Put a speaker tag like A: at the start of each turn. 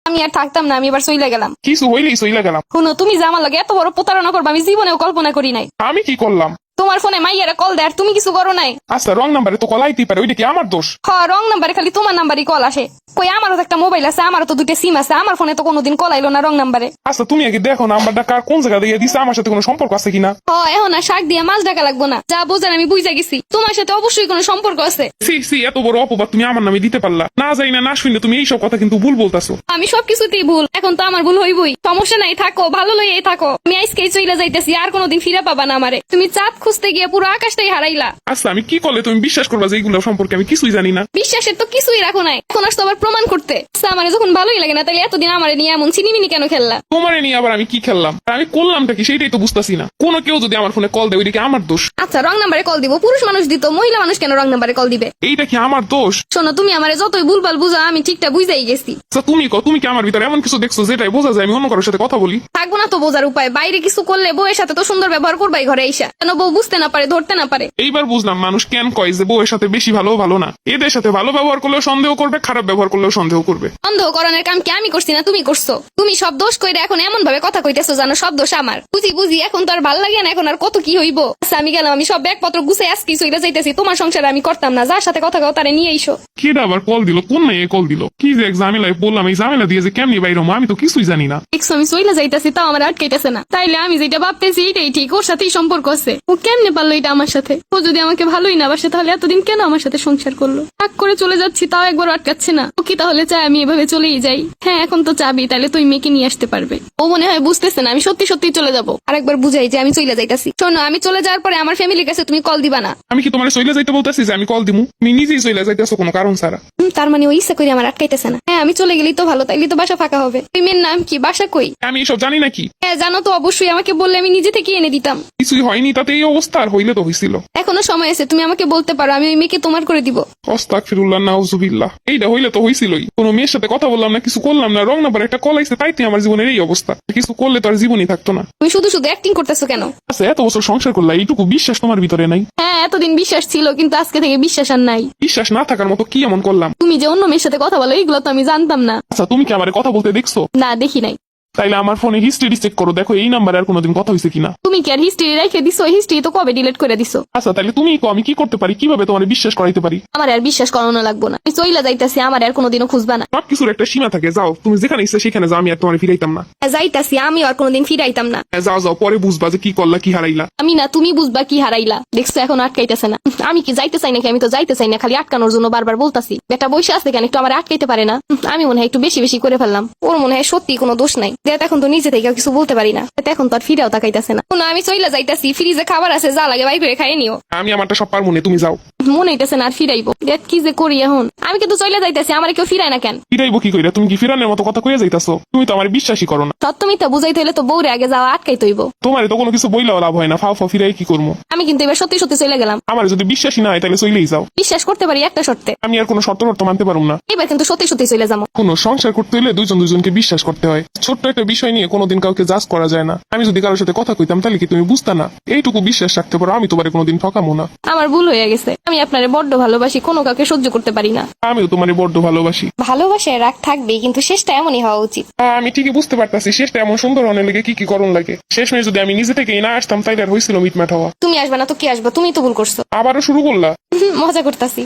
A: আমি আর থাকতাম না, আমি এবার চইলা গেলাম।
B: কিছু হইলেই সইলা গেলাম।
A: শুনো, তুমি যে আমার লাগে এত বড় প্রতারণা করবে আমি জীবনেও কল্পনা করি নাই।
B: আমি কি করলাম?
A: তোমার ফোনে মাইয়ারা কল দেয় আর তুমি কিছু করো নাই।
B: আচ্ছা, রং নাম্বারে তো কল আইতেই পারে, ওইটা কি আমার দোষ?
A: রং নাম্বারে খালি তোমার নাম্বারই কল আসে। কই আমারও তো একটা মোবাইল আছে, আমারও তো 2টা সিম আছে, আমার ফোনে তো কোনোদিন কল আইলো না রং নাম্বারে।
B: আচ্ছা, তুমি আগে দেখো নাম্বারটা কার কোন জায়গা দিয়ে দিছে, আমার সাথে কোনো সম্পর্ক আছে কিনা।
A: এখন আর শাক দিয়ে মাছ ডাকা লাগবো না, যা বোঝার আমি বুঝা গেছি। তোমার সাথে অবশ্যই কোনো সম্পর্ক আছে।
B: সি এত বড় অপবাদ তুমি আমার নামে দিতে পারলা? না যাই না শুনলে তুমি এইসব কথা কিন্তু ভুল বলতাছো।
A: আমি সবকিছুতেই ভুল, এখন তো আমার ভুল হইবই। সমস্যা নাই, থাকো ভালো লইয়াই থাকো। আমি আজকেই চইলা যাইতেছি, আর কোনোদিন ফিরে পাবা না আমারে। তুমি চাঁদ খুঁজতে গিয়ে পুরো আকাশটাই হারাইলা।
B: আচ্ছা, আমি কি করলে তুমি বিশ্বাস করবা যে এইগুলো সম্পর্কে আমি কিছুই জানি না?
A: বিশ্বাসের তো কিছুই রাখো নাই, এখন আসতো আবার প্রমাণ করতে। আমারে যখন ভালোই লাগে না, তাহলে এতদিন আমারে নিয়ে এমন চিনিমিনি কেন খেললা?
B: তোমারে নিয়ে আবার আমি কি খেললাম? আর আমি করলামটা কি সেটাই তো বুঝতাছি না। কোনো কেউ যদি আমার ফোনে কল দেয় ওইটা কি আমার দোষ?
A: আচ্ছা, রং নাম্বারে কল দিব, পুরুষ মানুষ দিত, মহিলা মানুষ কেন রং নাম্বারে কল দিবে?
B: এইটা কি আমার দোষ?
A: শোনো, তুমি আমারে যতই ভুলভাল বুঝা, আমি ঠিকটা বুঝাই গেছি।
B: আচ্ছা, তুমি কি আমার ভিতরে এমন কিছু দেখছো যেটাই বোঝা যায় আমি অন্য কারোর সাথে কথা বলি?
A: থাকবো না তো বোঝার উপায়। বাইরে কিছু করলে বউয়ের সাথে তো সুন্দর ব্যবহার করবাই ঘরে এসা, কেন বউ বুঝতে না পারে, ধরতে না পারে?
B: এইবার বুঝলাম মানুষ কেন কয় যে বউয়ের সাথে বেশি ভালো না। এদের সাথে ভালো ব্যবহার করলেও সন্দেহ করবে, খারাপ ব্যবহার করলেও সন্দেহ করবে।
A: সন্দেহ করানোর কাম কি আমি করছি না তুমি করছো? তুমি সব দোষ কইরা এখন এমন ভাবে কথা কইতেছো জানো সব দোষ আমার। বুঝি এখন তো আর ভাল লাগে না, এখন আর কত কি হইব। আচ্ছা, আমি গেলাম, আমি সব ব্যাগপত্র গুছে আজকে চইলা যাইতেছি। তোমার সংসারে আমি করতাম না, যার সাথে কথা কও তারে নিয়ে আইসো।
B: কেডা আবার কল দিল? কোন মেয়ে কল দিল? কি যে এক ঝামেলায় বললাম, এই ঝামেলা দিয়ে যে কেমনি বাইরে আমি তো কিছুই জানি না।
A: দেখছো আমি চইলা যাইতেছি, তাও আমার আটকাইতেছে না। তাইলে আমি যেটা ভাবতেছি এটাই ঠিক, ওর সাথেই সম্পর্ক আছে। ও কেমনে পারলো এটা আমার সাথে? ও যদি আমাকে ভালোই না বাসে, তাহলে এতদিন কেন আমার সাথে সংসার করলো? রাগ করে চলে যাচ্ছি, তাও একবার আটকাচ্ছে না। ও কি তাহলে চাই আমি এভাবে চলেই যাই? হ্যাঁ, এখন তো চাবি, তাহলে তুই মেয়েকে নিয়ে আসতে পারবে। ও মনে হয় বুঝতেছে না, আমি সত্যি সত্যি চলে যাবো। আরেকবার বুঝাই যে আমি চলে যাইতাছি। শোনো, আমি চলে যাওয়ার পরে আমার ফ্যামিলির কাছে তুমি কল দিবা না।
B: আমি কি তোমার চলে যাইতে বলতেছি যে আমি কল দিমু? তুমি নিজেই চলে যাইতেছো কোনো কারণ ছাড়া।
A: তার মানে ওই ইচ্ছা করে আমার আটকাইতেছে না। হ্যাঁ, আমি চলে গেলেই তো ভালো, তাইলে তো বাসা ফাঁকা হবে। ওই মেয়ের নাম কি? বাসা কই?
B: আমি এসব জানি নাকি?
A: হ্যাঁ জানো তো, অবশ্যই আমাকে বললে আমি নিজে থেকে এনে দিতাম।
B: কিছুই হয়নি, তাতে এই অবস্থা। আর হইলে তো হইছিল।
A: এখনো সময় আছে, তুমি আমাকে বলতে পারো, আমি ওই মেয়েকে তোমার করে দিব।
B: আস্তাগফিরুল্লাহ, নাউজুবিল্লাহ। এইটা হইলে তো হইছিলই। কোনো মেয়ের সাথে কথা বললাম না, কিছু করলাম না, রং নাম্বার একটা কল আইছে, তাইতে আমার জীবনের এই অবস্থা। কিছু করলে তো আর জীবনই থাকতো না।
A: তুমি শুধু শুধু অ্যাক্টিং করতেছো কেন?
B: আচ্ছা, এত বছর সংসার করলা, এইটুকু বিশ্বাস তোমার ভিতরে নাই?
A: হ্যাঁ, এতদিন বিশ্বাস ছিল, কিন্তু আজকে থেকে বিশ্বাস আর নাই।
B: বিশ্বাস না থাকার মতো কি এমন করলাম?
A: তুমি যে অন্য মেয়ের সাথে কথা বলো, এগুলো তো আমি জানতাম না।
B: আচ্ছা, তুমি কি আমার কথা বলতে দেখছো?
A: না, দেখি নাই।
B: তাইলে আমার ফোনে হিস্ট্রি চেক করো, দেখো এই নাম্বারে আর কোনোদিন কথা হয়েছে কিনা।
A: তুমি কি আর হিস্ট্রি রেখে দিছো? হিস্ট্রি তো কবে ডিলিট করে দিছো।
B: আচ্ছা, তাহলে তুমি আমি কি করতে পারি, কিভাবে তোমার বিশ্বাস করাইতে পারি?
A: আমার আর বিশ্বাস করানো লাগবো না, আমি চইলা যাইতাছি, আমার আর কোনোদিনও খুঁজবা না।
B: সবকিছুর একটা সীমা থাকে, যাও তুমি যেখানে ইচ্ছে সেখানে যাও, আমি আর তোমার ফিরাইতাম না।
A: যাইতাছি, আমি আর কোনোদিন ফিরাইতাম না।
B: যাও পরে বুঝবা যে কি করলা, কি হারাইলা।
A: আমি না, তুমি বুঝবা কি হারাইলা। দেখছো এখন আটকাইতেছে না। আমি কি যাইতে চাই নাকি? আমি তো যাইতে চাই না, খালি আটকানোর জন্য বারবার বলতাছি। বেটা বসে আছে কেন, একটু আমার আটকাইতে পারে না? আমি মনে হয় একটু বেশি বেশি করে ফেললাম। ওর মনে হয় সত্যি কোনো দোষ নাই। দেখ এখন তো নিজে থেকে কিছু বলতে পারি না, এখন তো আর ফিরেও তাকাইতেছে না। আমি চইলা যাইতাছি, ফ্রিজে খাবার আছে, যা লাগে বাইর করে খাইয়ে নিও।
B: আমি আমারটা সব পারবো না, তুমি যাও।
A: মনে হইতেছে না আর ফিরাইবো। দেখ কি যে করি এখন। আমি কিন্তু চইলা যাইতাছি, আমার কেউ ফিরায় না কেন?
B: ফিরাইবো কি কইরা? তুমি কি ফিরানোর মতো কথা কইয়া যাইতাছো? তুমি তো আমার বিশ্বাসই করো না।
A: সত্য মিথ্যা বুঝাইতে হলে তো বউরে আগে যাওয়া আটকাইতে হইব।
B: তোমার তো কোনো কিছু বইলেও লাভ হয় না, ফাও ফিরাই কি করবো?
A: আমি কিন্তু এবার সত্যি সত্যি চলে গেলাম।
B: আমার যদি বিশ্বাসই না হয় তাহলে চলেই যাও।
A: বিশ্বাস করতে পারি একটা শর্তে।
B: আমি আর কোনো শর্ত মানতে পারবো না।
A: এবার কিন্তু সত্যি সত্যি চলে যাবো।
B: কোনো সংসার করতে হলে দুজনকে বিশ্বাস করতে হয়। ছোট্ট একটা বিষয় নিয়ে কোনোদিন কাউকে জাজ করা যায় না। আমি যদি কারোর সাথে কথা কইতাম তাহলে কি তুমি বুঝতা না? এইটুকু বিশ্বাস রাখতে পারো, আমি তোমারে কোনোদিন ঠকামো না।
A: আমার ভুল হয়ে গেছে, আমি আপনারে বড্ড ভালোবাসি, কোনো কাউকে সহ্য করতে পারি না।
B: আমিও তোমারে বড্ড ভালোবাসি।
A: ভালোবাসায় রাগ থাকবেই, কিন্তু শেষটা এমনই হওয়া উচিত।
B: আমি ঠিকই বুঝতে পারতাছি শেষটা এমন সুন্দর হওয়ার লেগে কি করণ লাগে। শেষমেশ যদি আমি নিজে থেকেই না আসতাম তাইলে আর হয়েছিল মিটমাট হওয়া।
A: তুমি আসবা না তো কি আসবা? তুমি তো ভুল করছো।
B: আবারও শুরু করলা?
A: মজা করতাছি।